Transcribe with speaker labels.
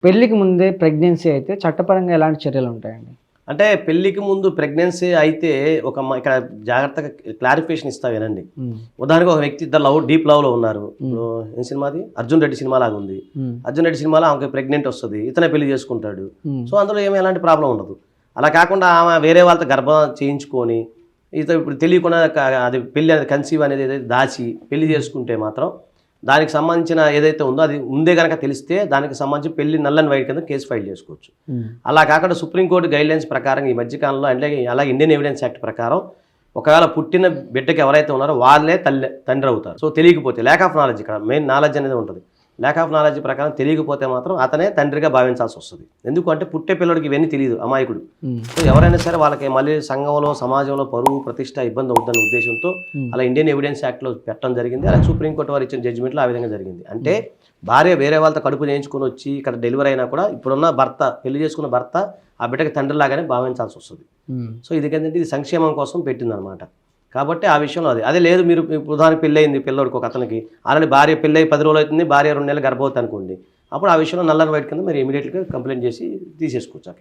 Speaker 1: పెళ్ళికి ముందే ప్రెగ్నెన్సీ అయితే చట్టపరంగా ఎలాంటి చర్యలుంటాయండి?
Speaker 2: అంటే పెళ్ళికి ముందు ప్రెగ్నెన్సీ అయితే ఇక్కడ జాగ్రత్తగా క్లారిఫికేషన్ ఇస్తా వినండి.
Speaker 1: హ్మ్.
Speaker 2: ఉదాహరణకు ఒక వ్యక్తి ఇద్దరు డీప్ లవ్‌లో ఉన్నారు.
Speaker 1: హ్మ్.
Speaker 2: ఇప్పుడు ఏం సినిమాది 'అర్జున్ రెడ్డి' సినిమా లాగా ఉంది.
Speaker 1: హ్మ్.
Speaker 2: 'అర్జున్ రెడ్డి' సినిమాలో ఆమెకి ప్రెగ్నెంట్ వస్తది. ఇతనే పెళ్లి చేసుకుంటాడు.
Speaker 1: హ్మ్.
Speaker 2: సో, అందులో ఎలాంటి ప్రాబ్లమ్ ఉండదు. అలా కాకుండా ఆమె వేరే వాళ్ళతో గర్భం చేయించుకొని ఇప్పుడు తెలియకుండా అది పెళ్లి అనేది కన్సీవ్ అనేది ఏదైతే దాచి పెళ్లి చేసుకుంటే మాత్రం దానికి సంబంధించిన ఏదైతే ఉందో అది ముందే గనక తెలిస్తే దానికి సంబంధించి పెళ్లి నల్ అండ్ వైట్ కింద కేసు ఫైల్ చేసుకోవచ్చు.
Speaker 1: హ్మ్.
Speaker 2: అలా కాకుండా సుప్రీంకోర్టు గైడ్లైన్స్ ప్రకారం ఈ మధ్యకాలంలో అలాగే ఇండియన్ ఎవిడెన్స్ యాక్ట్ ప్రకారం ఒకవేళ పుట్టిన బిడ్డకి ఎవరైతే ఉన్నారో వాళ్ళే తండ్రి అవుతారు. సో, తెలియకపోతే ల్యాక్ ఆఫ్ నాలెడ్జ్, ఇక్కడ మెయిన్ నాలెడ్జ్ అనేది ఉంటుంది. ల్యాక్ ఆఫ్ నాలెడ్జ్ ప్రకారం తెలియకపోతే మాత్రం అతనే తండ్రిగా భావించాల్సి వస్తుంది. ఎందుకంటే పుట్టే పిల్లడికి ఇవన్నీ తెలియదు, అమాయకుడు.
Speaker 1: హ్మ్.
Speaker 2: సో, ఎవరైనా సరే వాళ్ళకి మళ్ళీ సంఘంలో సమాజంలో పరువు ప్రతిష్ట ఇబ్బంది అవుతుందనే ఉద్దేశంతో అలా ఇండియన్ ఎవిడెన్స్ యాక్ట్లో పెట్టడం జరిగింది. అలాగే సుప్రీంకోర్టు వారు ఇచ్చిన జడ్జిమెంట్లో ఆ విధంగా జరిగింది. అంటే భార్య వేరే వాళ్ళతో కడుపు చేయించుకొని వచ్చి ఇక్కడ డెలివరీ అయినా కూడా ఇప్పుడున్న భర్త, పెళ్లి చేసుకున్న భర్త ఆ బిడ్డకి తండ్రిలాగానే భావించాల్సి వస్తుంది.
Speaker 1: హ్మ్.
Speaker 2: సో, ఇది సంక్షేమం కోసం పెట్టిందనమాట. కాబట్టి ఆ విషయంలో అదే లేదు. మీరు ఇప్పుడు ఉదాహరణకు పెళ్ళయింది పిల్లోడికి, ఒక అతనికి ఆల్రెడీ భార్య పెళ్ళై 10 రోజులు అవుతుంది, భార్య 2 నెలలు గర్భవతి అనుకోండి. అప్పుడు ఆ విషయంలో నల్ అండ్ వైట్ కింద మీరు ఇమీడియట్‌గా కంప్లైంట్ చేసి తీసేసుకోవచ్చు ఆ కేసు.